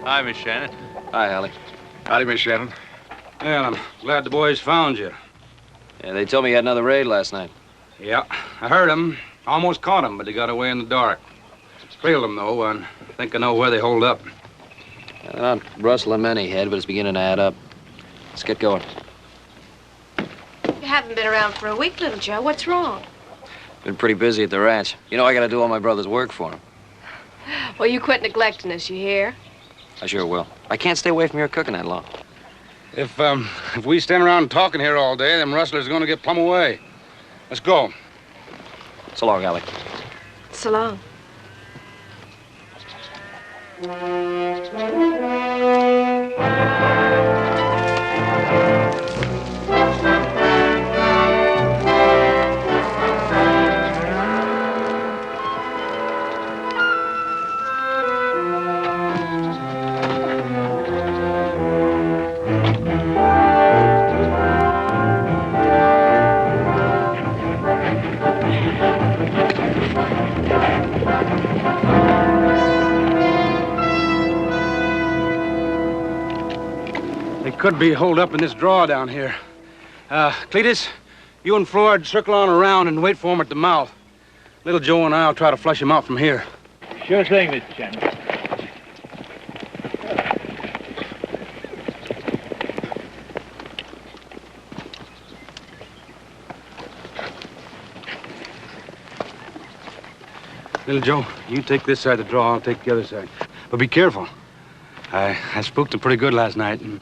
Hi, Miss Shannon. Hi, Allie. Howdy, Miss Shannon. Well, I'm glad the boys found you. Yeah, they told me you had another raid last night. Yeah, I heard them. Almost caught them, but they got away in the dark. Trailed them, though, and I think I know where they hold up. They're not rustling many head, but it's beginning to add up. Let's get going. You haven't been around for a week, little Joe. What's wrong? Been pretty busy at the ranch. You know I gotta do all my brother's work for him. Well, you quit neglecting us, you hear? I sure will. I can't stay away from your cooking that long. If we stand around talking here all day, them rustlers are gonna get plumb away. Let's go. So long, Allie. So long. They could be holed up in this draw down here. Cletus, you and Floyd circle on around and wait for them at the mouth. Little Joe and I'll try to flush them out from here. Sure thing, Mr. Shannon. Little Joe, you take this side of the draw, I'll take the other side. But be careful. I spooked them pretty good last night and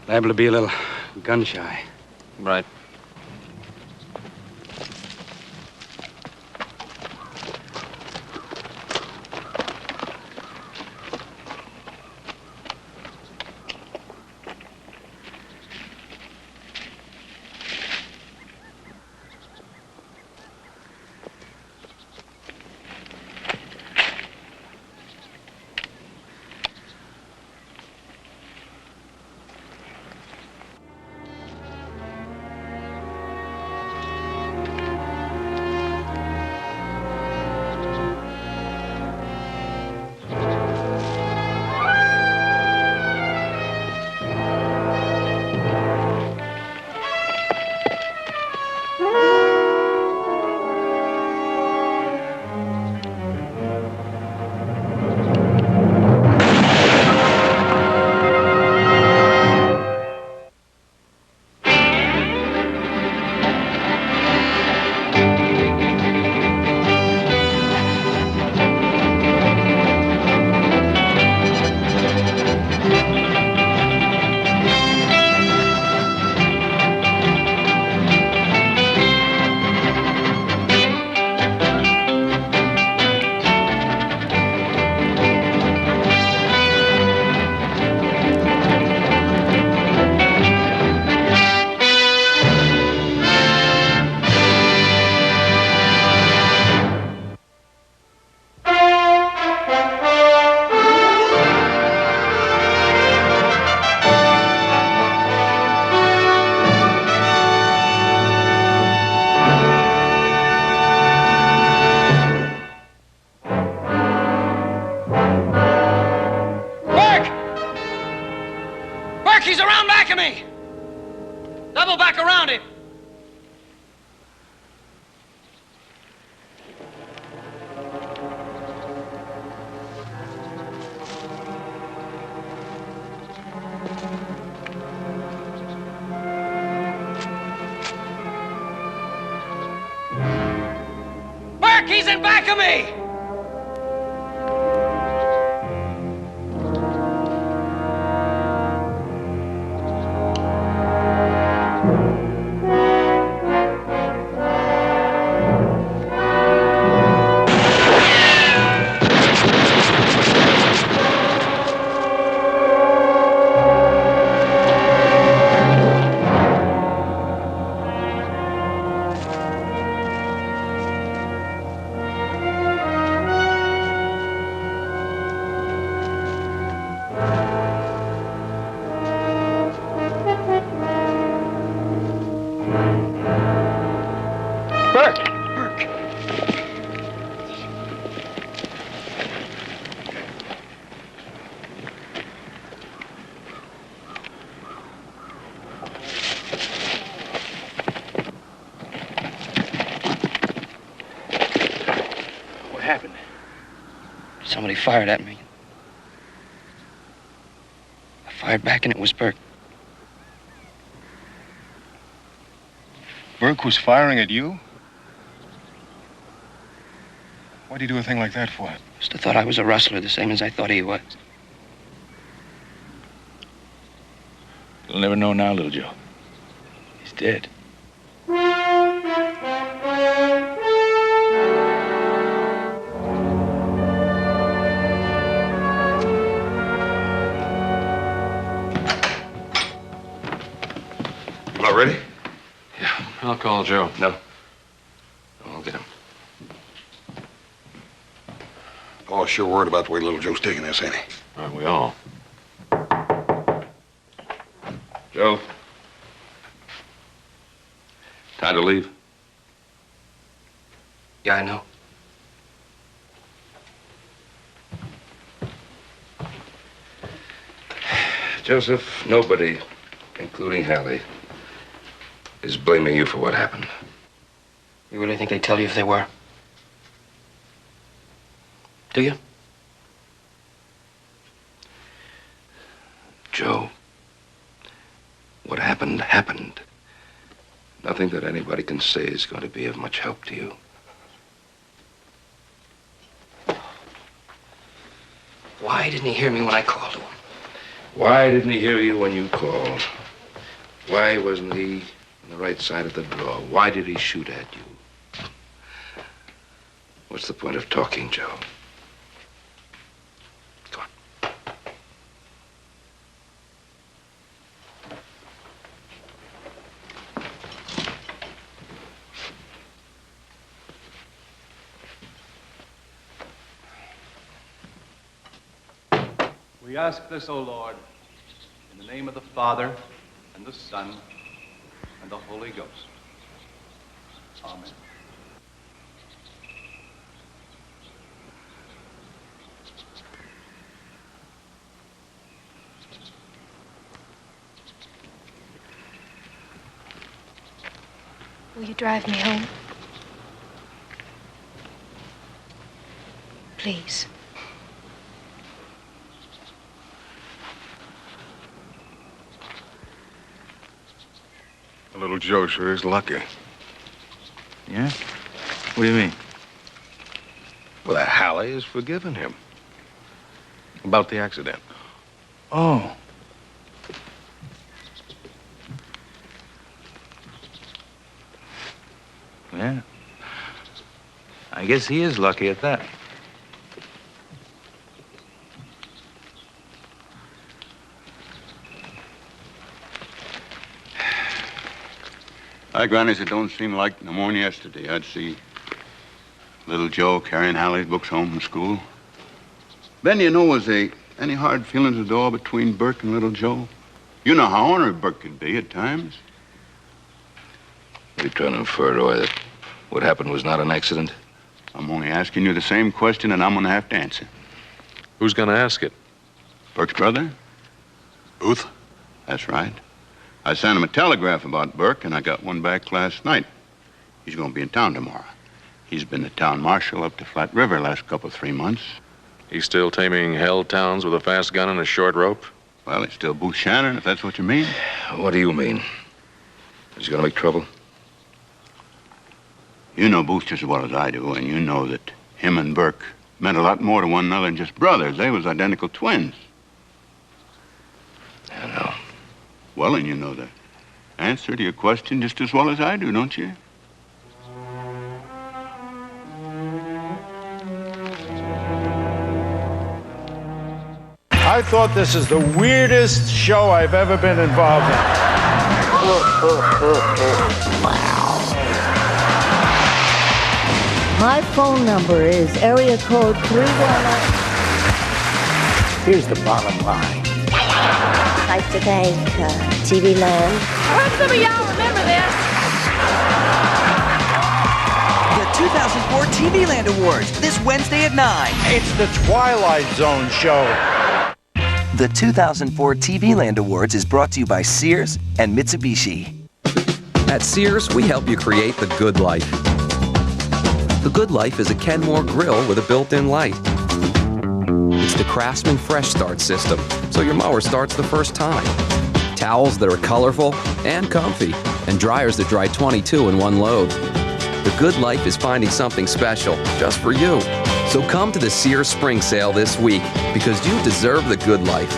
liable to be a little gun-shy. Right. Burk, he's around back of me! Double back around him! Burk, he's in back of me! fired at me. I fired back and it was Burk. Burk was firing at you? Why'd he do a thing like that for? Must have thought I was a rustler, the same as I thought he was. You'll never know now, little Joe. He's dead. You about ready? Yeah, I'll call Joe. No. I'll get him. Oh, sure worried about the way little Joe's taking this, ain't he? Aren't we all? Joe? Time to leave? Yeah, I know. Joseph, nobody, including Hallie, is blaming you for what happened. You really think they'd tell you if they were? Do you? Joe, what happened, happened. Nothing that anybody can say is going to be of much help to you. Why didn't he hear me when I called to him? Why didn't he hear you when you called? Why wasn't he on the right side of the draw? Why did he shoot at you? What's the point of talking, Joe? Go on. We ask this, O Lord, in the name of the Father, and the Son, and the Holy Ghost. Amen. Will you drive me home? Please. Little Joe sure is lucky. Yeah? What do you mean? Well, that Hallie has forgiven him. About the accident. Oh. Yeah. I guess he is lucky at that. Hi, Grannies, it don't seem like no more than yesterday. I'd see little Joe carrying Hallie's books home from school. Ben, you know, was there any hard feelings at all between Burk and little Joe? You know how ornery Burk could be at times. Are you trying to infer, Roy, that what happened was not an accident? I'm only asking you the same question, and I'm going to have to answer. Who's going to ask it? Burke's brother? Booth? That's right. I sent him a telegraph about Burke, and I got one back last night. He's going to be in town tomorrow. He's been the town marshal up to Flat River last 3 months. He's still taming hell towns with a fast gun and a short rope? Well, it's still Booth Shannon, if that's what you mean. What do you mean? Is he going to make trouble? You know Booth just as well as I do, and you know that him and Burke meant a lot more to one another than just brothers. They was identical twins. I know. Well, and you know the answer to your question just as well as I do, don't you? I thought this is the weirdest show I've ever been involved in. My phone number is area code 319. Here's the bottom line. I'd like to thank TV Land. I hope some of y'all remember this. The 2004 TV Land Awards, this Wednesday at 9. It's the Twilight Zone show. The 2004 TV Land Awards is brought to you by Sears and Mitsubishi. At Sears, we help you create the good life. The good life is a Kenmore grill with a built-in light. It's the Craftsman Fresh Start system, so your mower starts the first time. Towels that are colorful and comfy, and dryers that dry 22 in one load. The good life is finding something special just for you. So come to the Sears Spring Sale this week, because you deserve the good life.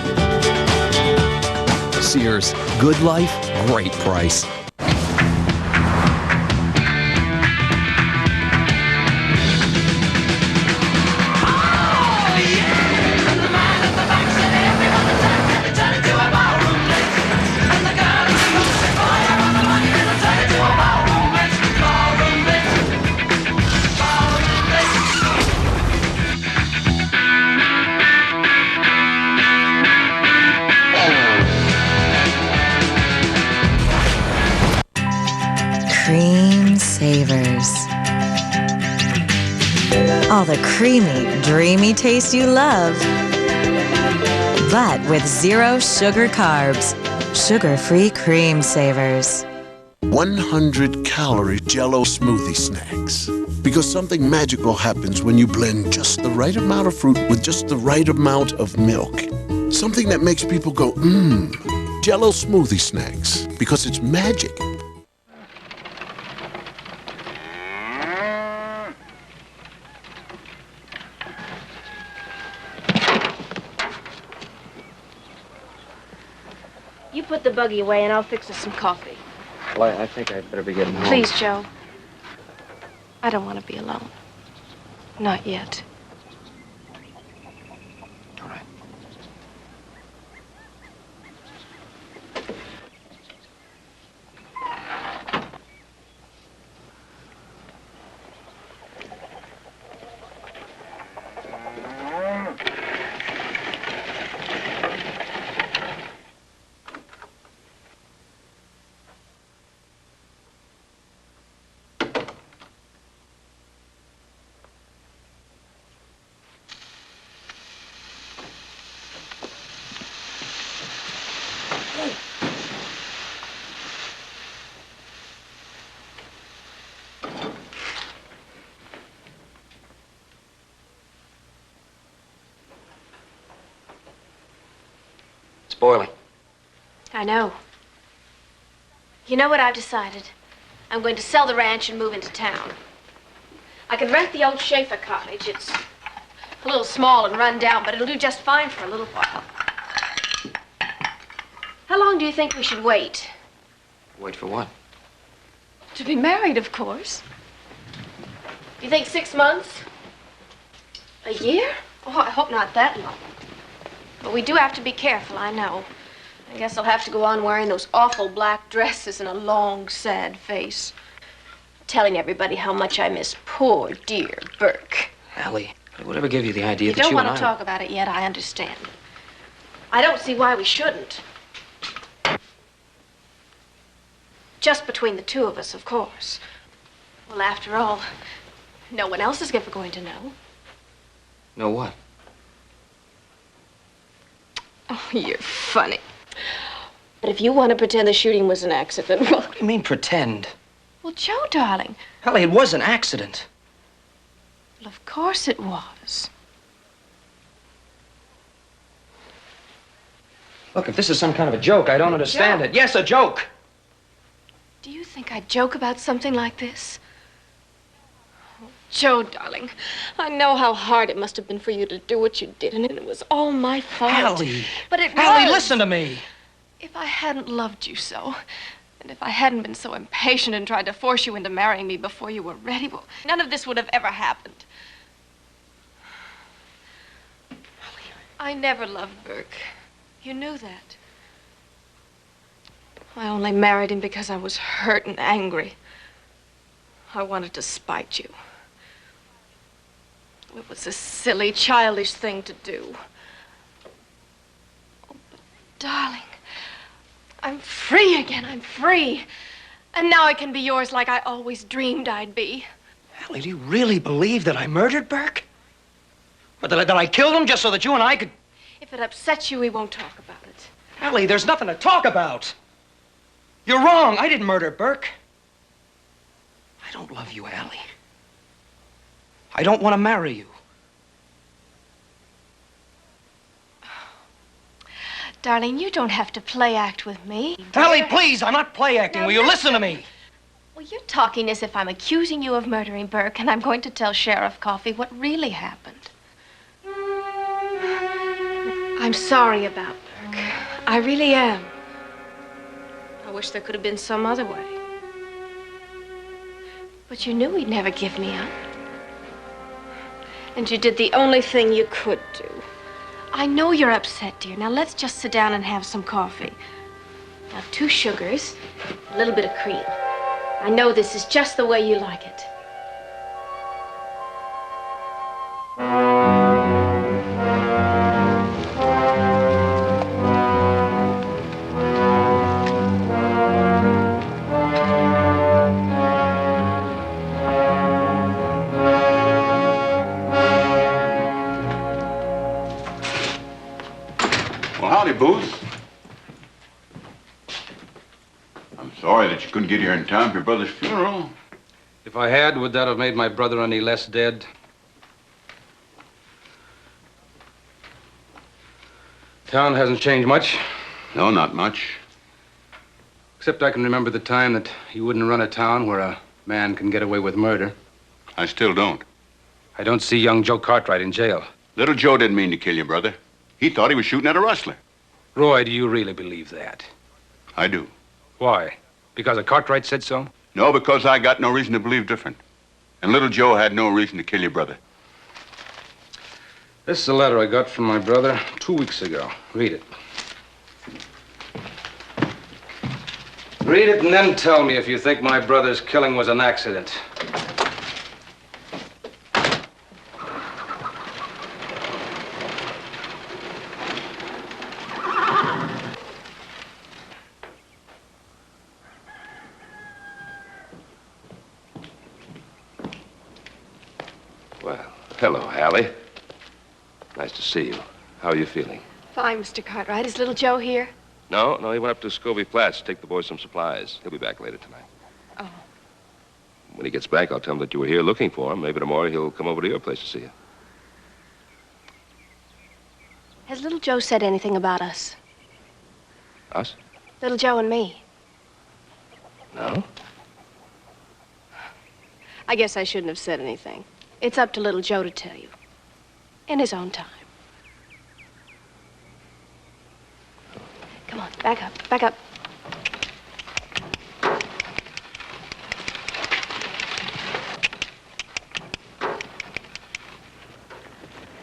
Sears, good life, great price. Cream Savers. All the creamy, dreamy taste you love. But with 0 sugar carbs. Sugar-free Cream Savers. 100-calorie Jell-O smoothie snacks. Because something magical happens when you blend just the right amount of fruit with just the right amount of milk. Something that makes people go, mmm. Jell-O smoothie snacks. Because it's magic. You put the buggy away and I'll fix us some coffee. Well, I think I'd better be getting home. Please, Joe. I don't want to be alone. Not yet. All right. Boiling. I know. You know what I've decided? I'm going to sell the ranch and move into town. I can rent the old Schaefer cottage. It's a little small and run down, but it'll do just fine for a little while. How long do you think we should wait? Wait for what? To be married, of course. Do you think 6 months? A year? Oh, I hope not that long. But we do have to be careful, I know. I guess I'll have to go on wearing those awful black dresses and a long, sad face. Telling everybody how much I miss poor, dear Burk. Allie, whatever gave you the idea You that don't you want and to talk about it yet, I understand. I don't see why we shouldn't. Just between the two of us, of course. Well, after all, no one else is ever going to know. Know what? Oh, you're funny. But if you want to pretend the shooting was an accident, well... What do you mean, pretend? Well, Joe, darling. Allie, it was an accident. Well, of course it was. Look, if this is some kind of a joke, I don't understand it. Yes, a joke. Do you think I'd joke about something like this? Oh, Joe, darling, I know how hard it must have been for you to do what you did, and it was all my fault. Allie! But it Allie, was. listen to me! If I hadn't loved you so, and if I hadn't been so impatient and tried to force you into marrying me before you were ready, well, none of this would have ever happened. I never loved Burk. You knew that. I only married him because I was hurt and angry. I wanted to spite you. It was a silly, childish thing to do. Oh, but darling, I'm free again. I'm free. And now I can be yours like I always dreamed I'd be. Allie, do you really believe that I murdered Burk? Or that I killed him just so that you and I could... If it upsets you, we won't talk about it. Allie, there's nothing to talk about. You're wrong. I didn't murder Burk. I don't love you, Allie. I don't want to marry you. Darling, you don't have to play act with me. Allie, please, I'm not play acting. Will you listen to me? Well, you're talking as if I'm accusing you of murdering Burke, and I'm going to tell Sheriff Coffey what really happened. I'm sorry about Burke. I really am. I wish there could have been some other way. But you knew he'd never give me up. And you did the only thing you could do. I know you're upset, dear. Now let's just sit down and have some coffee. Now, 2 sugars, a little bit of cream. I know this is just the way you like it. Well, howdy, Booth. I'm sorry that you couldn't get here in time for your brother's funeral. If I had, would that have made my brother any less dead? Town hasn't changed much. No, not much. Except I can remember the time that you wouldn't run a town where a man can get away with murder. I still don't. I don't see young Joe Cartwright in jail. Little Joe didn't mean to kill you, brother. He thought he was shooting at a rustler. Roy, do you really believe that? I do. Why? Because a Cartwright said so? No, because I got no reason to believe different. And little Joe had no reason to kill your brother. This is a letter I got from my brother 2 weeks ago. Read it. Read it and then tell me if you think my brother's killing was an accident. Well, hello, Allie. Nice to see you. How are you feeling? Fine, Mr. Cartwright. Is little Joe here? No, he went up to Scobie Flats to take the boys some supplies. He'll be back later tonight. Oh. When he gets back, I'll tell him that you were here looking for him. Maybe tomorrow he'll come over to your place to see you. Has little Joe said anything about us? Us? Little Joe and me. No? I guess I shouldn't have said anything. It's up to little Joe to tell you. In his own time. Come on, back up, back up.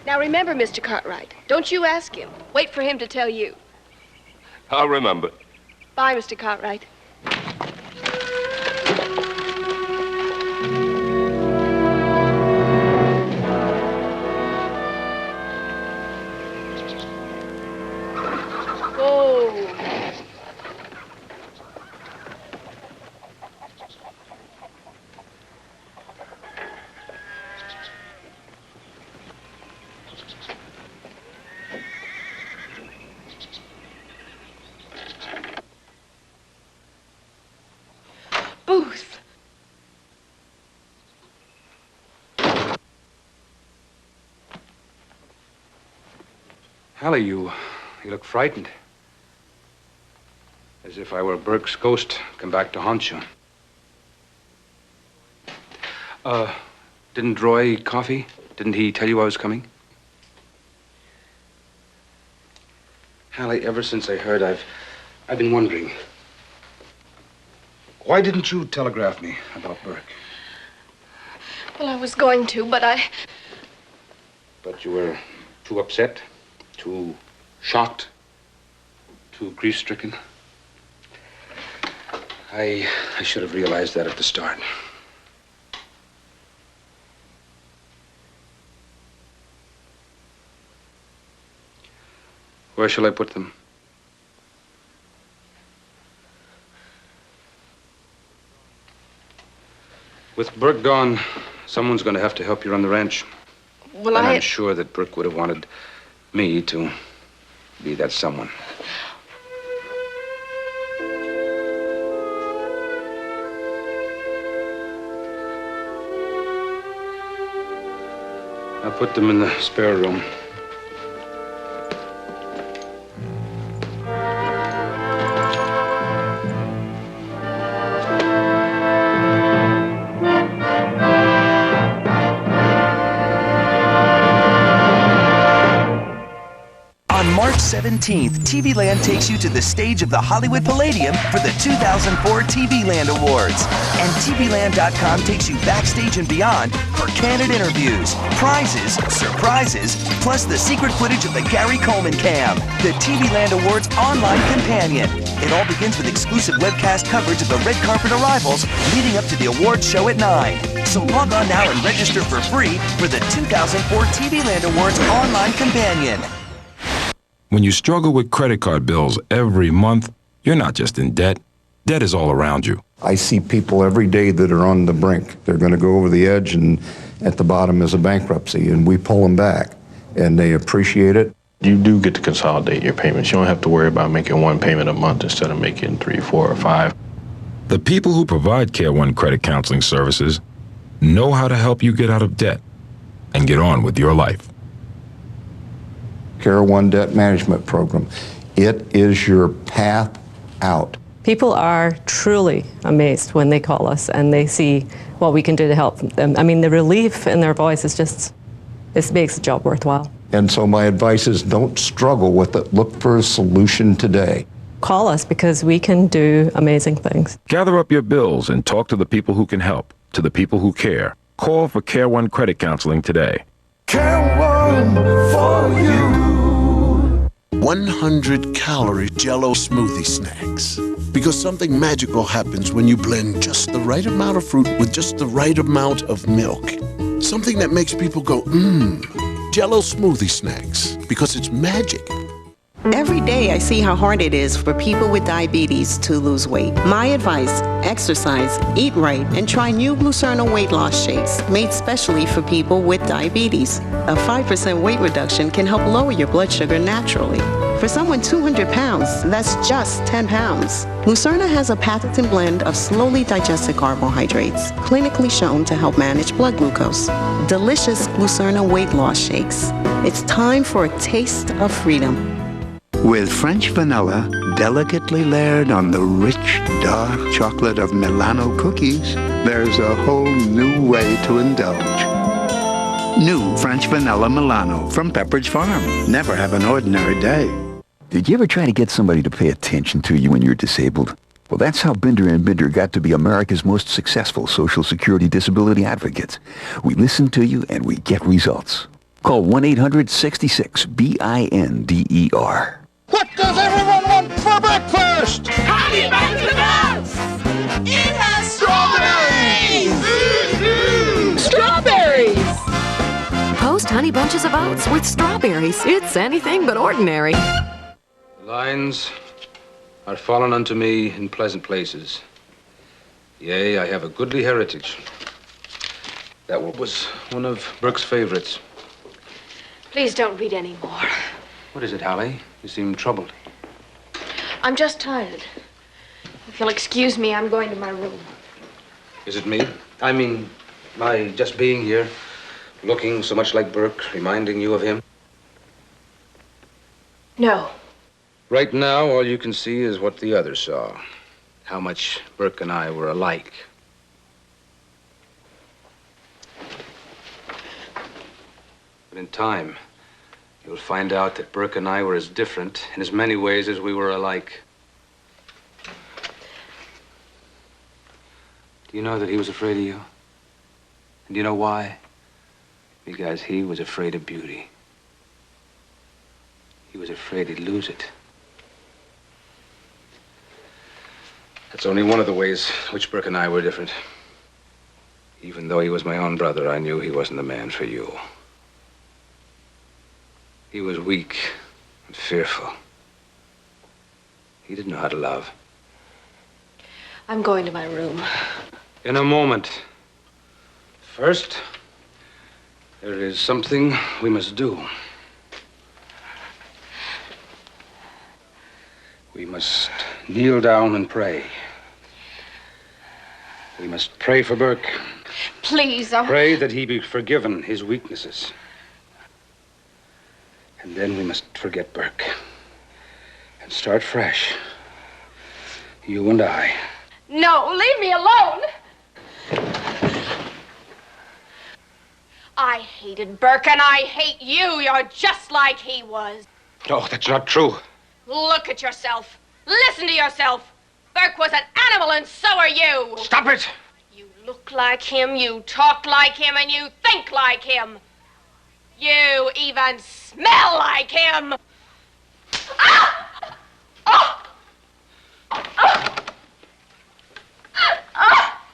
Now remember, Mr. Cartwright, don't you ask him. Wait for him to tell you. I'll remember. Bye, Mr. Cartwright. Booth. Hallie, you look frightened. As if I were Burke's ghost come back to haunt you. Didn't Roy eat coffee? Didn't he tell you I was coming? Hallie, ever since I heard, I've been wondering. Why didn't you telegraph me about Burke? Well, I was going to, but I... But you were too upset, too shocked, too grief-stricken. I should have realized that at the start. Where shall I put them? With Burke gone, someone's going to have to help you run the ranch. Well, and I'm sure that Burke would have wanted me to be that someone. I'll put them in the spare room. 17th, TV Land takes you to the stage of the Hollywood Palladium for the 2004 TV Land Awards. And TVLand.com takes you backstage and beyond for candid interviews, prizes, surprises, plus the secret footage of the Gary Coleman Cam, the TV Land Awards online companion. It all begins with exclusive webcast coverage of the red carpet arrivals leading up to the awards show at 9. So log on now and register for free for the 2004 TV Land Awards online companion. When you struggle with credit card bills every month, you're not just in debt. Debt is all around you. I see people every day that are on the brink. They're going to go over the edge, and at the bottom is a bankruptcy, and we pull them back, and they appreciate it. You do get to consolidate your payments. You don't have to worry about making one payment a month instead of making 3, 4, or 5. The people who provide Care One credit counseling services know how to help you get out of debt and get on with your life. Care One Debt Management Program. It is your path out. People are truly amazed when they call us and they see what we can do to help them. I mean, the relief in their voice is just, it makes the job worthwhile. And so my advice is don't struggle with it. Look for a solution today. Call us because we can do amazing things. Gather up your bills and talk to the people who can help, to the people who care. Call for Care One credit counseling today. Care One for you. 100-calorie Jell-O smoothie snacks. Because something magical happens when you blend just the right amount of fruit with just the right amount of milk. Something that makes people go, Jell-O smoothie snacks. Because it's magic. Every day I see how hard it is for people with diabetes to lose weight. My advice, exercise, eat right, and try new Glucerna weight loss shakes made specially for people with diabetes. A 5% weight reduction can help lower your blood sugar naturally. For someone 200 pounds, that's just 10 pounds. Glucerna has a patented blend of slowly digested carbohydrates, clinically shown to help manage blood glucose. Delicious Glucerna weight loss shakes. It's time for a taste of freedom. With French vanilla delicately layered on the rich, dark chocolate of Milano cookies, there's a whole new way to indulge. New French vanilla Milano from Pepperidge Farm. Never have an ordinary day. Did you ever try to get somebody to pay attention to you when you're disabled? Well, that's how Binder and Binder got to be America's most successful Social Security disability advocates. We listen to you and we get results. Call 1-800-66-BINDER. What does everyone want for breakfast? Honey Bunches of Oats! It has strawberries! Strawberries! Post Honey Bunches of Oats with strawberries. It's anything but ordinary. Lines are fallen unto me in pleasant places. Yea, I have a goodly heritage. That was one of Burke's favorites. Please don't read any more. What is it, Hallie? You seem troubled. I'm just tired. If you'll excuse me, I'm going to my room. Is it me? I mean, my just being here, looking so much like Burke, reminding you of him? No. Right now, all you can see is what the others saw. How much Burke and I were alike. But in time, you'll find out that Burke and I were as different in as many ways as we were alike. Do you know that he was afraid of you? And do you know why? Because he was afraid of beauty. He was afraid he'd lose it. That's only one of the ways which Burke and I were different. Even though he was my own brother, I knew he wasn't the man for you. He was weak and fearful. He didn't know how to love. I'm going to my room. In a moment. First, there is something we must do. We must kneel down and pray. We must pray for Burke. Please, Pray that he be forgiven his weaknesses. And then we must forget Burke and start fresh. You and I. No, leave me alone. I hated Burke and I hate you. You're just like he was. No, that's not true. Look at yourself. Listen to yourself. Burk was an animal, and so are you. Stop it! You look like him, you talk like him, and you think like him. You even smell like him.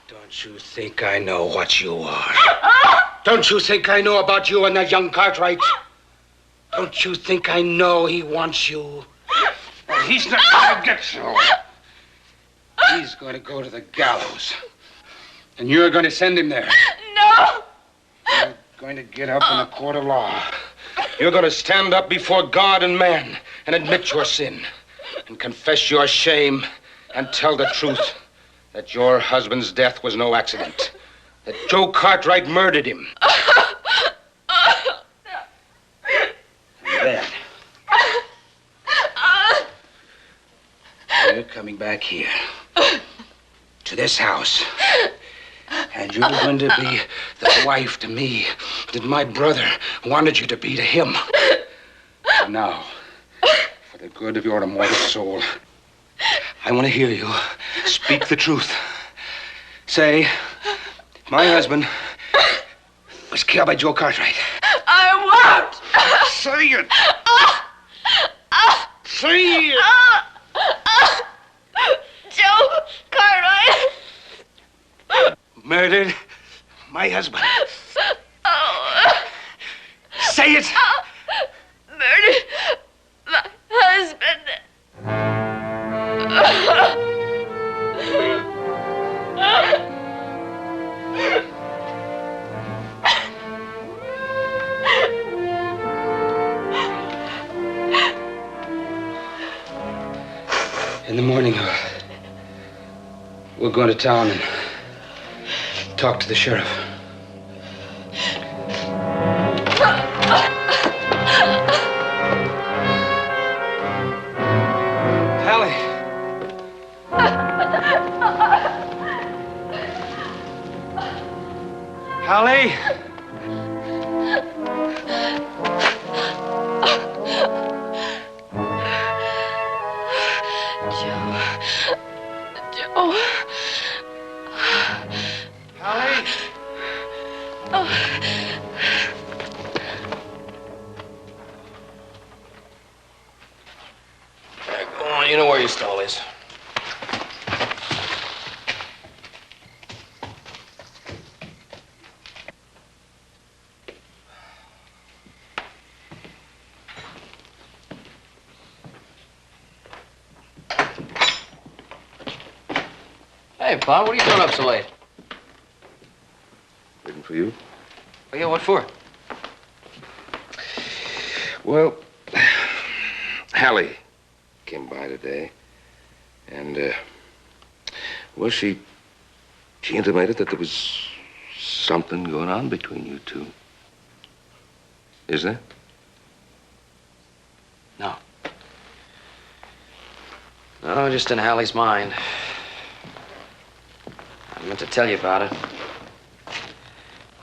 Don't you think I know what you are? Don't you think I know about you and that young Cartwright? Don't you think I know he wants you? But he's not going to get you. He's going to go to the gallows. And you're going to send him there. No! You're going to get up in a court of law. You're going to stand up before God and man and admit your sin and confess your shame and tell the truth that your husband's death was no accident, that Joe Cartwright murdered him. And then you're coming back here to this house, and you're going to be the wife to me that my brother wanted you to be to him. And now, for the good of your immortal soul, I want to hear you speak the truth. Say, my husband was killed by Joe Cartwright. I won't! Say it! Say it! Joe Cartwright Murdered my husband. Say it! murdered my husband. In the morning, we're going to town and talk to the sheriff. Hallie! Hallie! Joe. Hallie! Go on, you know where your stall is. Hey, Pa, what are you doing up so late? Waiting for you? Oh, yeah, what for? Well, Hallie came by today, and, well, she intimated that there was something going on between you two. Is there? No. No, just in Hallie's mind. I meant to tell you about it.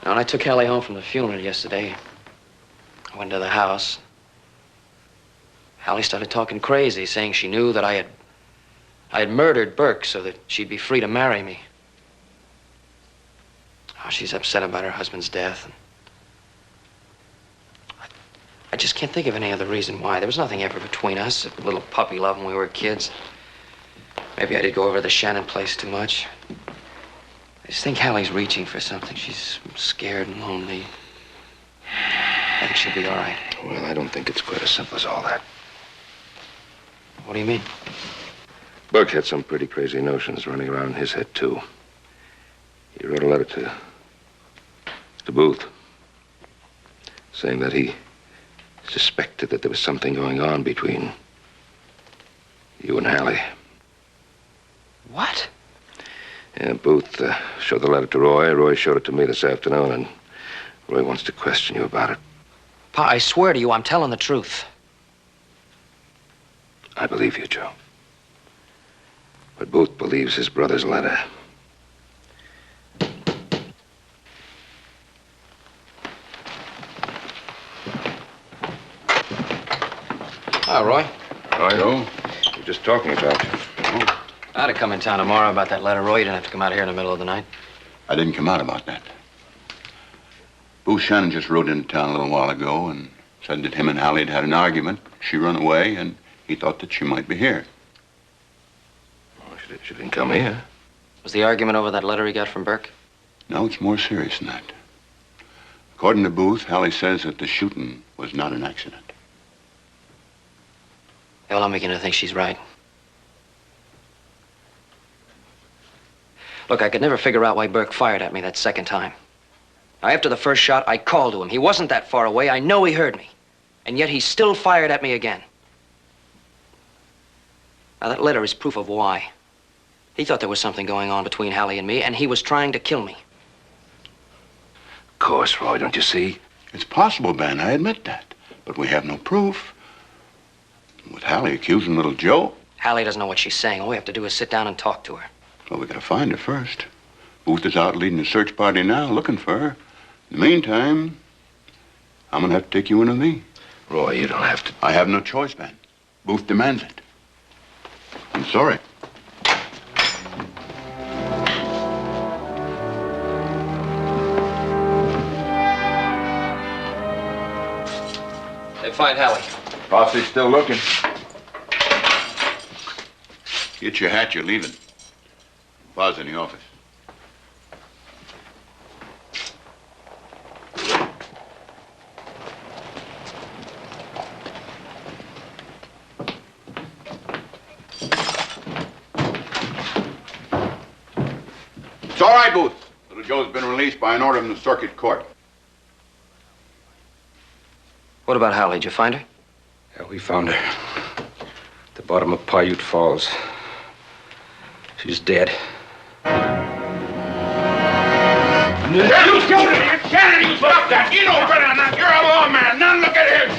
Now, when I took Hallie home from the funeral yesterday, I went to the house. Hallie started talking crazy, saying she knew that I had murdered Burk so that she'd be free to marry me. Oh, she's upset about her husband's death. I just can't think of any other reason why. There was nothing ever between us, a little puppy love when we were kids. Maybe I did go over to the Shannon place too much. I just think Hallie's reaching for something. She's scared and lonely. I think she'll be all right. Well, I don't think it's quite as simple as all that. What do you mean? Burke had some pretty crazy notions running around in his head, too. He wrote a letter to Booth, saying that he suspected that there was something going on between you and Hallie. What? Yeah, Booth showed the letter to Roy. Roy showed it to me this afternoon, and Roy wants to question you about it. Pa, I swear to you, I'm telling the truth. I believe you, Joe. But Booth believes his brother's letter. Hello, Roy. Joe. We're just talking about you. I ought to come in town tomorrow about that letter, Roy. You didn't have to come out here in the middle of the night. I didn't come out about that. Booth Shannon just rode into town a little while ago and said that him and Hallie had an argument. She run away, and he thought that she might be here. Well, she didn't come here. Was the argument over that letter he got from Burk? No, it's more serious than that. According to Booth, Hallie says that the shooting was not an accident. Yeah, well, I'm beginning to think she's right. Look, I could never figure out why Burk fired at me that second time. Now, after the first shot, I called to him. He wasn't that far away. I know he heard me. And yet he still fired at me again. Now, that letter is proof of why. He thought there was something going on between Hallie and me, and he was trying to kill me. Of course, Roy, don't you see? It's possible, Ben, I admit that. But we have no proof. With Hallie accusing little Joe. Hallie doesn't know what she's saying. All we have to do is sit down and talk to her. Well, we gotta find her first. Booth is out leading a search party now, looking for her. In the meantime, I'm gonna have to take you in with me. Roy, you don't have to. I have no choice, Ben. Booth demands it. I'm sorry. They find Hallie. Posse's still looking. Get your hat, you're leaving. Pa's in the office. It's all right, Booth. Little Joe's been released by an order from the circuit court. What about Hallie? Did you find her? Yeah, we found her. At the bottom of Paiute Falls. She's dead. You killed him! Shannon, you stop that! You know better than that! You're a lawman! Now look at him!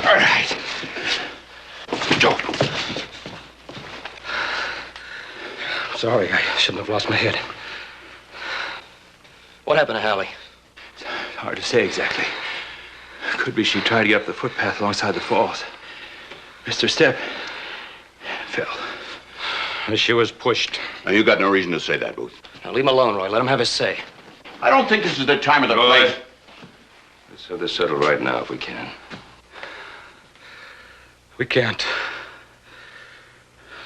All right. Joe. Sorry, I shouldn't have lost my head. What happened to Hallie? It's hard to say exactly. Could be she tried to get up the footpath alongside the falls. Mr. Step fell. She was pushed. Now, you got no reason to say that, Booth. Now, leave him alone, Roy. Let him have his say. I don't think this is the time or the place. Let's have this settled right now if we can. We can't.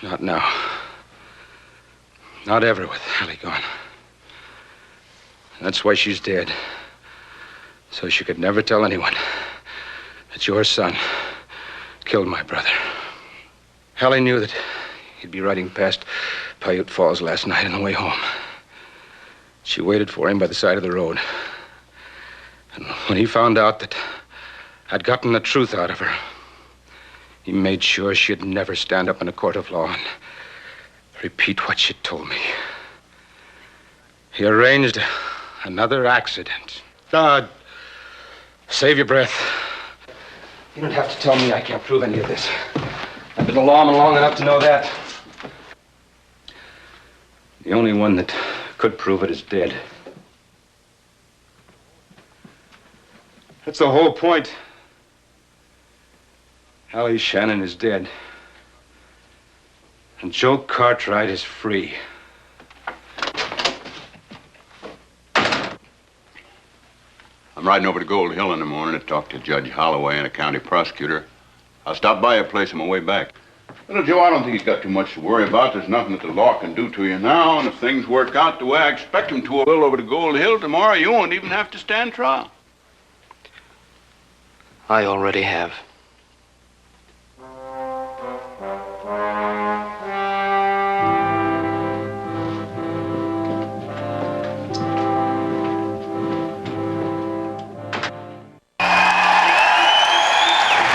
Not now. Not ever with Hallie gone. That's why she's dead. So she could never tell anyone that your son killed my brother. Hallie knew that he'd be riding past Paiute Falls last night on the way home. She waited for him by the side of the road. And when he found out that I'd gotten the truth out of her, he made sure she'd never stand up in a court of law and repeat what she'd told me. He arranged another accident. God, save your breath. You don't have to tell me I can't prove any of this. I've been a lawman long enough to know that. The only one that could prove it is dead. That's the whole point. Hallie Shannon is dead. And Joe Cartwright is free. I'm riding over to Gold Hill in the morning to talk to Judge Holloway and a county prosecutor. I'll stop by your place on my way back. Little Joe, I don't think he's got too much to worry about. There's nothing that the law can do to you now, and if things work out the way I expect them to, we'll over to Gold Hill tomorrow. You won't even have to stand trial. I already have.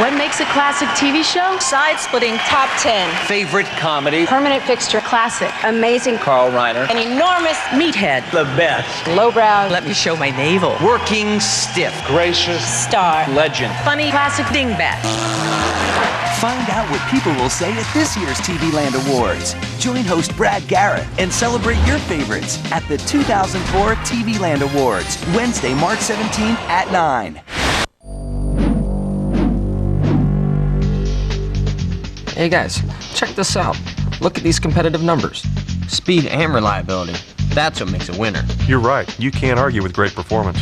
What makes a classic TV show? Side-splitting top 10. Favorite comedy? Permanent fixture. Classic. Amazing. Carl Reiner. An enormous Meathead. The best. lowbrow. Let me show my navel. Working stiff. Gracious. Star. Legend. Funny. Classic dingbat. Find out what people will say at this year's TV Land Awards. Join host Brad Garrett and celebrate your favorites at the 2004 TV Land Awards, Wednesday, March 17th at 9. Hey guys, check this out. Look at these competitive numbers. Speed and reliability. That's what makes a winner. You're right. You can't argue with great performance.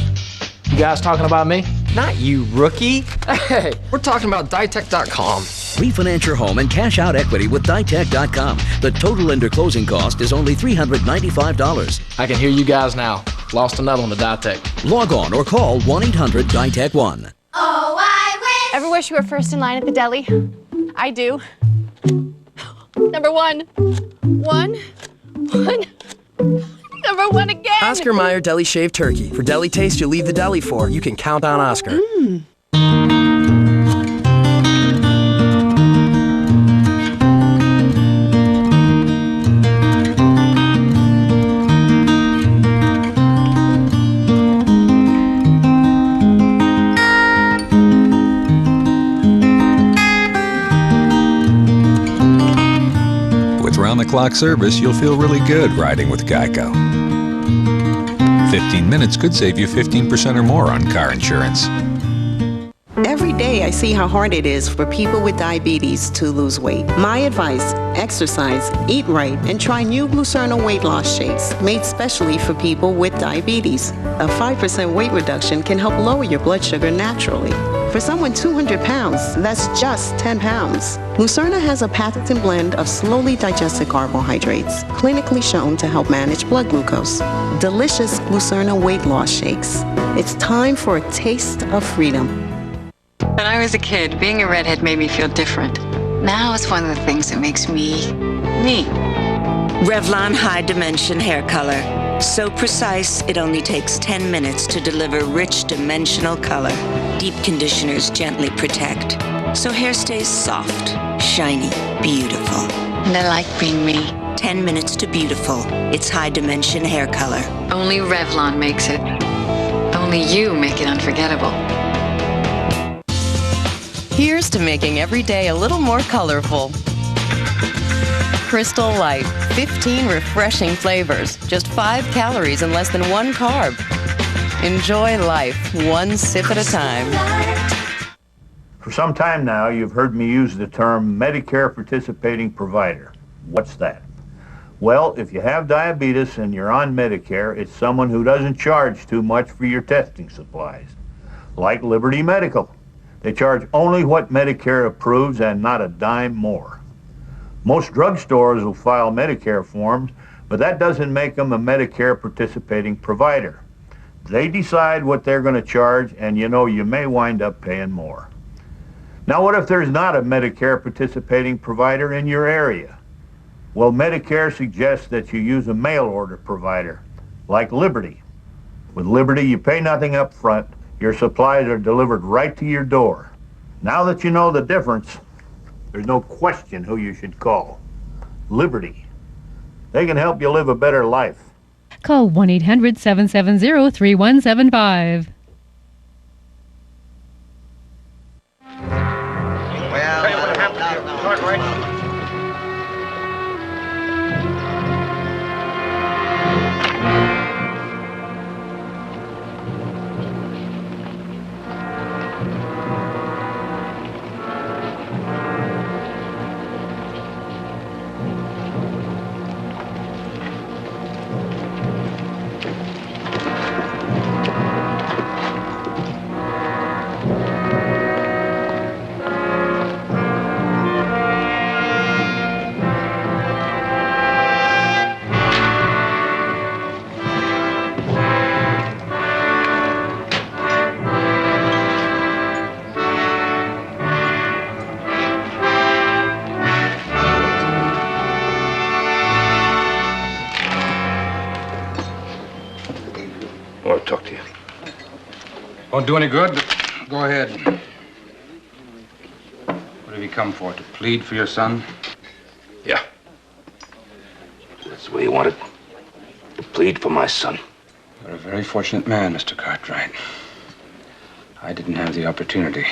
You guys talking about me? Not you, rookie. Hey, we're talking about Ditech.com. Refinance your home and cash out equity with Ditech.com. The total under closing cost is only $395. I can hear you guys now. Lost another one to Ditech. Log on or call 1-800-DITECH-1. Oh, I wish. Ever wish you were first in line at the deli? I do. Number one. One. Number one again. Oscar Mayer Deli Shaved Turkey. For deli taste you leave the deli for. You can count on Oscar. With round-the-clock service, you'll feel really good riding with Geico. 15 minutes could save you 15% or more on car insurance. Every day I see how hard it is for people with diabetes to lose weight. My advice, exercise, eat right, and try new Glucerna weight loss shakes made specially for people with diabetes. A 5% weight reduction can help lower your blood sugar naturally. For someone 200 pounds, that's just 10 pounds. Glucerna has a patented blend of slowly digested carbohydrates, clinically shown to help manage blood glucose. Delicious Glucerna weight loss shakes. It's time for a taste of freedom. When I was a kid, being a redhead made me feel different. Now it's one of the things that makes me, me. Revlon High Dimension Hair Color. So precise, it only takes 10 minutes to deliver rich dimensional color. Deep conditioners gently protect, so hair stays soft, shiny, beautiful. And I like being me. 10 minutes to beautiful. It's High Dimension Hair Color. Only Revlon makes it. Only you make it unforgettable. Here's to making every day a little more colorful. Crystal Light, 15 refreshing flavors, just 5 calories and less than 1 carb. Enjoy life, one sip at a time. For some time now, you've heard me use the term Medicare participating provider. What's that? Well, if you have diabetes and you're on Medicare, it's someone who doesn't charge too much for your testing supplies. Like Liberty Medical. They charge only what Medicare approves and not a dime more. Most drugstores will file Medicare forms, but that doesn't make them a Medicare participating provider. They decide what they're going to charge, and you know you may wind up paying more. Now, what if there's not a Medicare participating provider in your area? Well, Medicare suggests that you use a mail order provider, like Liberty. With Liberty, you pay nothing up front. Your supplies are delivered right to your door. Now that you know the difference, there's no question who you should call. Liberty. They can help you live a better life. Call 1-800-770-3175. Won't do any good, but go ahead. What have you come for? To plead for your son? Yeah. That's the way you want it. To plead for my son. You're a very fortunate man, Mr. Cartwright. I didn't have the opportunity.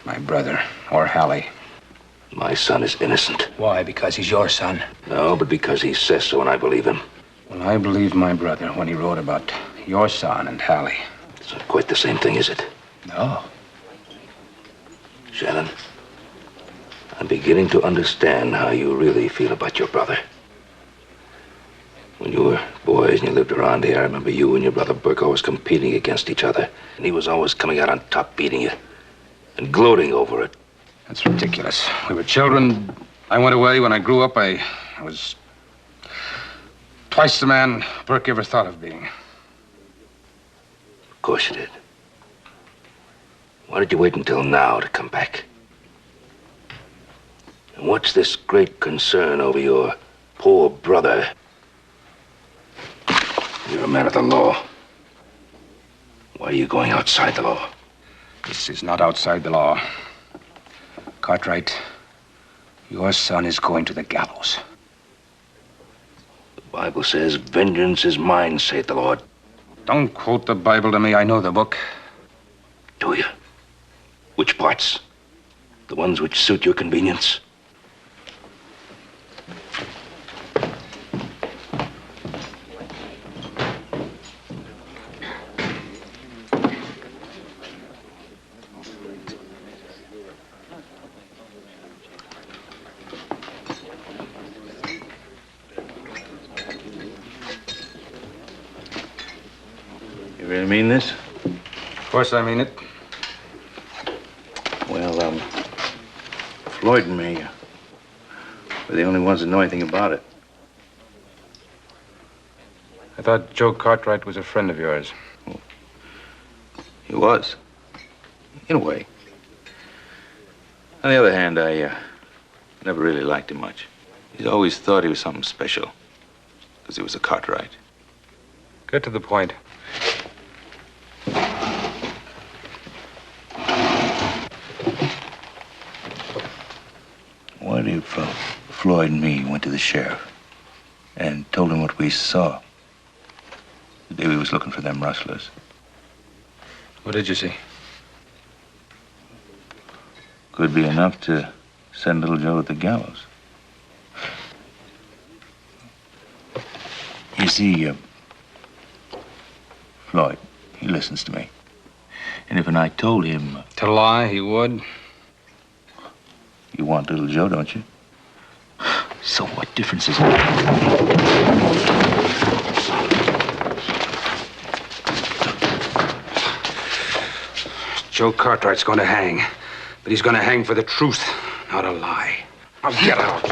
My brother, or Hallie. My son is innocent. Why? Because he's your son? No, but because he says so and I believe him. Well, I believe my brother when he wrote about your son and Hallie. It's not quite the same thing, is it? No. Shannon, I'm beginning to understand how you really feel about your brother. When you were boys and you lived around here, I remember you and your brother Burk always competing against each other. And he was always coming out on top, beating you, and gloating over it. That's ridiculous. We were children. I went away. When I grew up, I was twice the man Burk ever thought of being. Of course you did. Why did you wait until now to come back? And what's this great concern over your poor brother? You're a man of the law. Why are you going outside the law? This is not outside the law. Cartwright, your son is going to the gallows. The Bible says, vengeance is mine, saith the Lord. Don't quote the Bible to me. I know the book. Do you? Which parts? The ones which suit your convenience? You really mean this? Of course I mean it. Well, Floyd and me were the only ones that know anything about it. I thought Joe Cartwright was a friend of yours. He was. In a way. On the other hand, I never really liked him much. He's always thought he was something special. Because he was a Cartwright. Get to the point. What if Floyd and me went to the sheriff and told him what we saw the day we was looking for them rustlers? What did you see? Could be enough to send little Joe to the gallows. You see, Floyd, he listens to me. And if I told him... To lie, he would. You want little Joe, don't you? So what difference is it? Joe Cartwright's going to hang. But he's going to hang for the truth, not a lie. Now get out.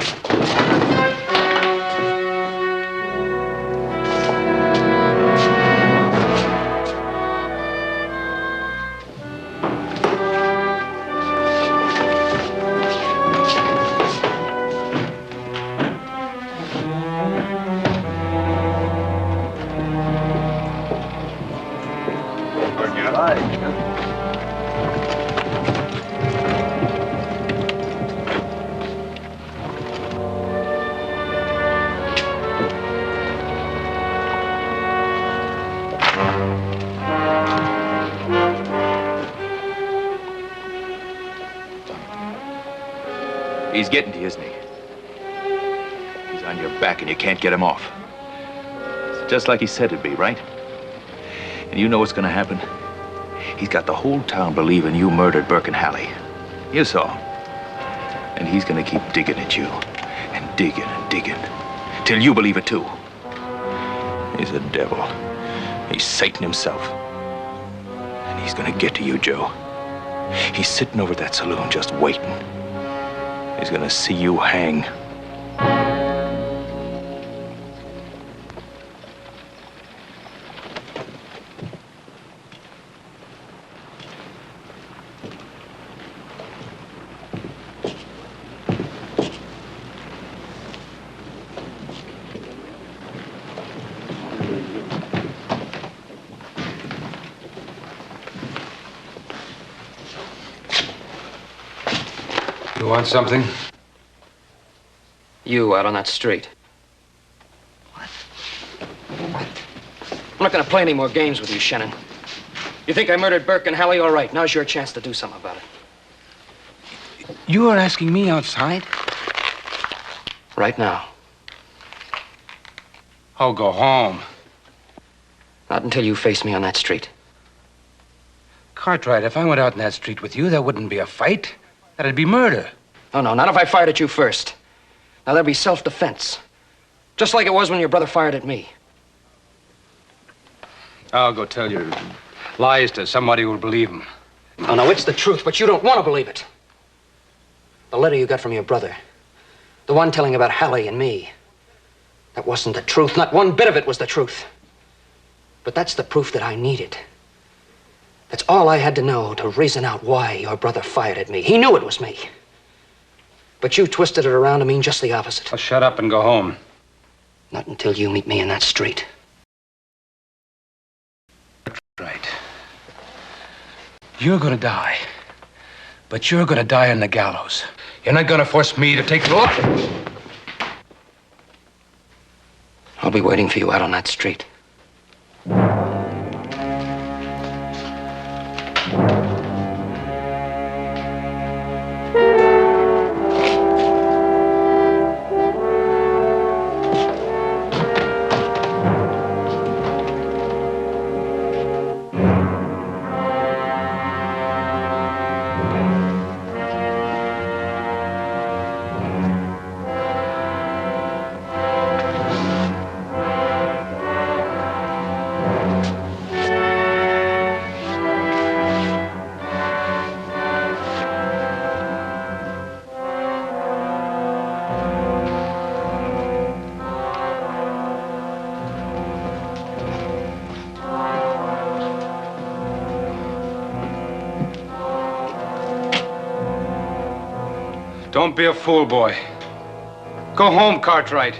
He's getting to you, isn't he? He's on your back and you can't get him off. It's just like he said it'd be, right? And you know what's gonna happen? He's got the whole town believing you murdered Burk and Hallie. You saw him. And he's gonna keep digging at you. And digging. Till you believe it too. He's a devil. He's Satan himself. And he's gonna get to you, Joe. He's sitting over at that saloon just waiting. He's gonna see you hang. You want something? You out on that street. What? I'm not gonna play any more games with you, Shannon. You think I murdered Burk and Hallie? All right, now's your chance to do something about it. You are asking me outside? Right now. I'll go home. Not until you face me on that street. Cartwright, if I went out in that street with you, that wouldn't be a fight. That'd be murder. Oh, no, not if I fired at you first. Now, there'd be self-defense. Just like it was when your brother fired at me. I'll go tell your lies to somebody who'll believe them. Oh, no, it's the truth, but you don't want to believe it. The letter you got from your brother, the one telling about Hallie and me, that wasn't the truth. Not one bit of it was the truth. But that's the proof that I needed. That's all I had to know to reason out why your brother fired at me. He knew it was me. But you twisted it around to mean just the opposite. Well, shut up and go home. Not until you meet me in that street. Right. You're gonna die. But you're gonna die on the gallows. You're not gonna force me to take the law. I'll be waiting for you out on that street. Don't be a fool, boy. Go home, Cartwright.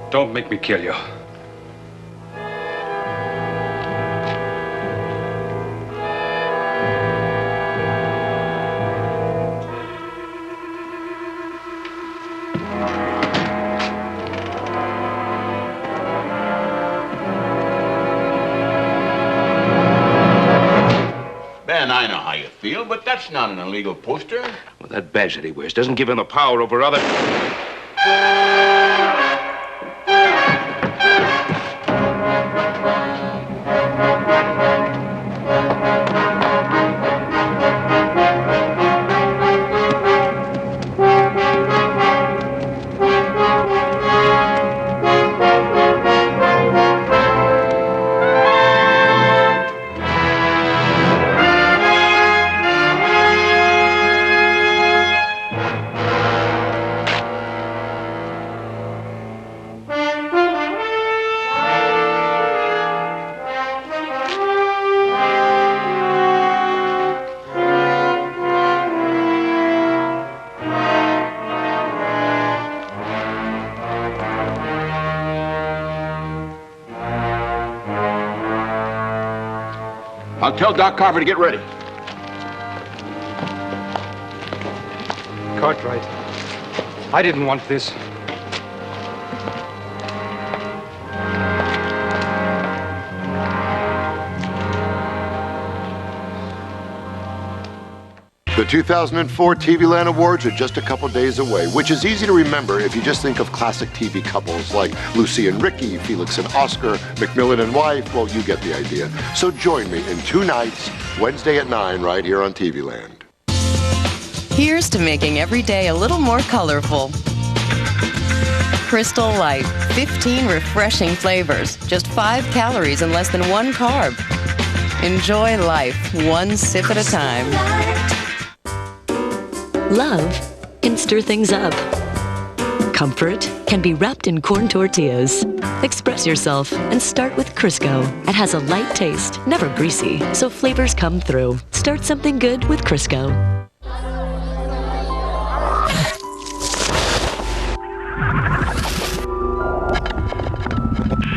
Don't make me kill you. Ben, I know how you feel, but that's not an illegal poster. Well, that badge that he wears doesn't give him the power over other... I'll tell Doc Carver to get ready. Cartwright, I didn't want this. The 2004 TV Land Awards are just a couple days away, which is easy to remember if you just think of classic TV couples like Lucy and Ricky, Felix and Oscar, McMillan and wife. Well, you get the idea. So join me in 2 nights, Wednesday at 9, right here on TV Land. Here's to making every day a little more colorful. Crystal Light, 15 refreshing flavors, just 5 calories and less than 1 carb. Enjoy life one sip at a time. Love can stir things up. Comfort can be wrapped in corn tortillas. Express yourself and start with Crisco. It has a light taste, never greasy, so flavors come through. Start something good with Crisco.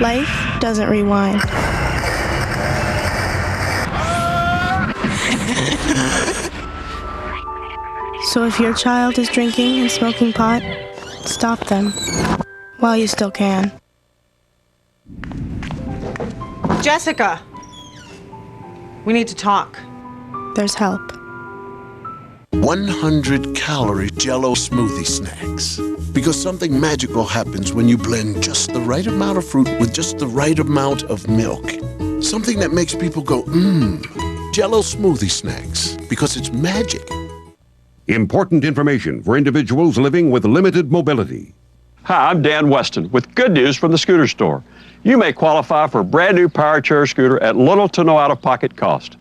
Life doesn't rewind. So if your child is drinking and smoking pot, stop them while you still can. Jessica! We need to talk. There's help. 100-calorie Jell-O smoothie snacks. Because something magical happens when you blend just the right amount of fruit with just the right amount of milk. Something that makes people go, mmm. Jell-O smoothie snacks because it's magic. Important information for individuals living with limited mobility. Hi, I'm Dan Weston with good news from the Scooter Store. You may qualify for a brand new power chair scooter at little to no out-of-pocket cost.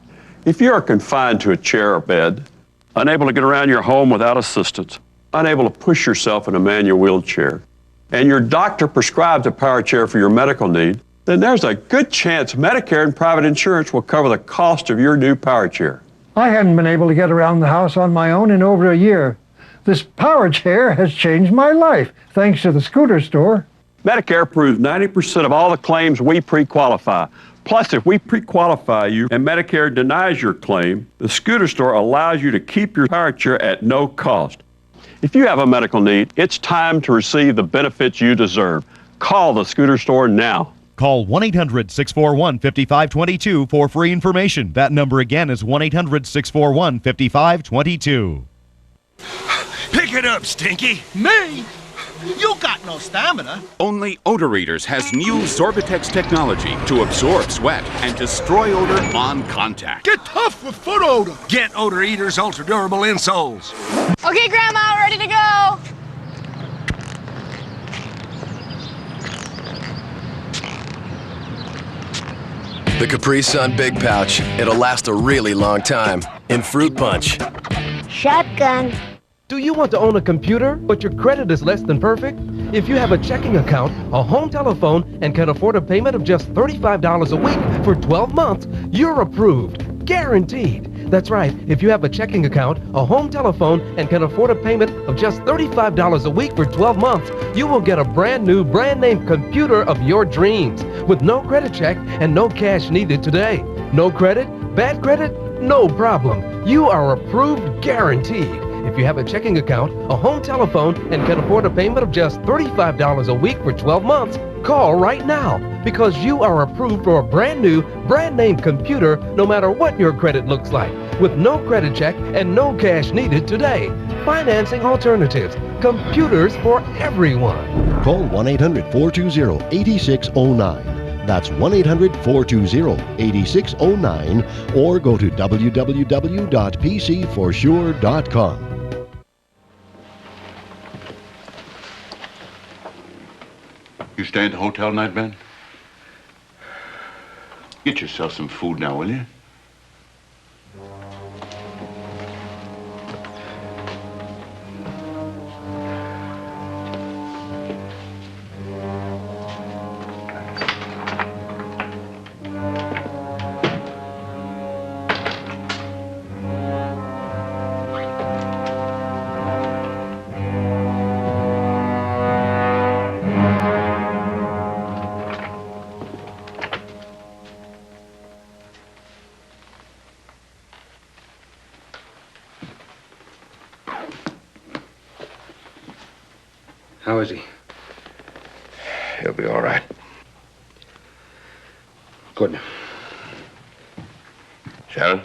If you are confined to a chair or bed, unable to get around your home without assistance, unable to push yourself in a manual wheelchair, and your doctor prescribes a power chair for your medical need, then there's a good chance Medicare and private insurance will cover the cost of your new power chair. I hadn't been able to get around the house on my own in over a year. This power chair has changed my life, thanks to the Scooter Store. Medicare approves 90% of all the claims we pre-qualify. Plus, if we pre-qualify you and Medicare denies your claim, the Scooter Store allows you to keep your power chair at no cost. If you have a medical need, it's time to receive the benefits you deserve. Call the Scooter Store now. Call 1-800-641-5522 for free information. That number again is 1-800-641-5522. Pick it up, Stinky. Me? You got no stamina. Only Odor Eaters has new Sorbitex technology to absorb sweat and destroy odor on contact. Get tough with foot odor. Get Odor Eaters Ultra Durable insoles. Okay, Grandma, ready to go. The Capri Sun Big Pouch. It'll last a really long time. In Fruit Punch. Shotgun. Do you want to own a computer, but your credit is less than perfect? If you have a checking account, a home telephone, and can afford a payment of just $35 a week for 12 months, you're approved. Guaranteed. That's right. If you have a checking account, a home telephone, and can afford a payment of just $35 a week for 12 months, you will get a brand new, brand name computer of your dreams with no credit check and no cash needed today. No credit? Bad credit? No problem. You are approved, guaranteed. If you have a checking account, a home telephone, and can afford a payment of just $35 a week for 12 months, call right now because you are approved for a brand new, brand name computer no matter what your credit looks like with no credit check and no cash needed today. Financing alternatives. Computers for everyone. Call 1-800-420-8609. That's 1-800-420-8609 or go to www.pcforsure.com. You stay at the hotel tonight, Ben? Get yourself some food now, will you? How is he? He'll be all right. Good. Shannon?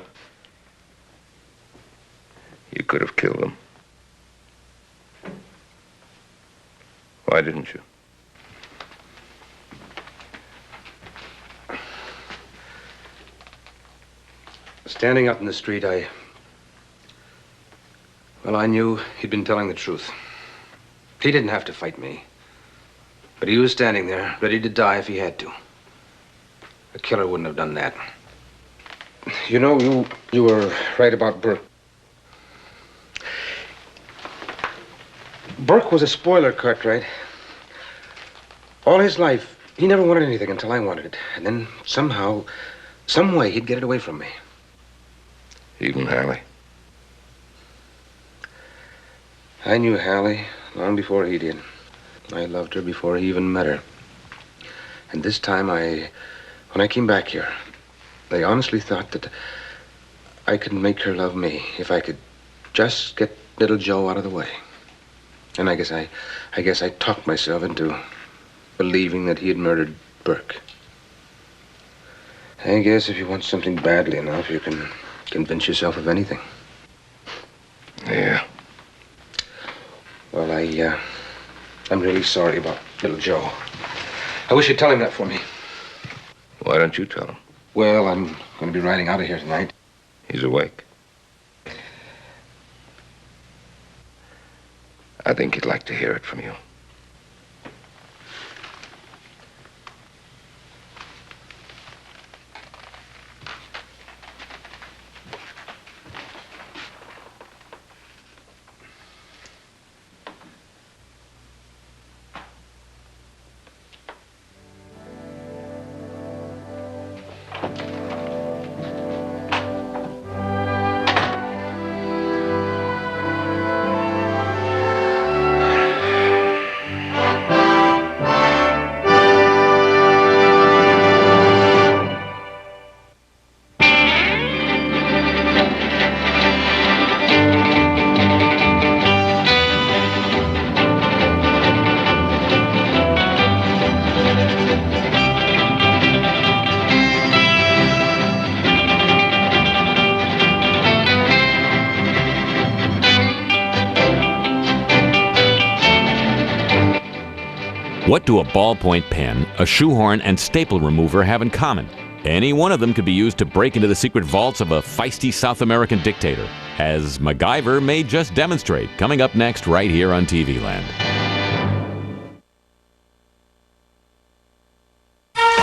You could have killed him. Why didn't you? Standing up in the street, I knew he'd been telling the truth. He didn't have to fight me. But he was standing there, ready to die if he had to. A killer wouldn't have done that. You know, you were right about Burk. Burk was a spoiler, Cartwright. All his life, he never wanted anything until I wanted it. And then somehow, some way, he'd get it away from me. Even Hallie? I knew Hallie long before he did. I loved her before he even met her. And this time when I came back here, I honestly thought that I could make her love me if I could just get little Joe out of the way. And I guess I talked myself into believing that he had murdered Burk. I guess if you want something badly enough, you can convince yourself of anything. Yeah. Well, I'm really sorry about little Joe. I wish you'd tell him that for me. Why don't you tell him? Well, I'm going to be riding out of here tonight. He's awake. I think he'd like to hear it from you. What do a ballpoint pen, a shoehorn, and staple remover have in common? Any one of them could be used to break into the secret vaults of a feisty South American dictator, as MacGyver may just demonstrate, coming up next right here on TV Land.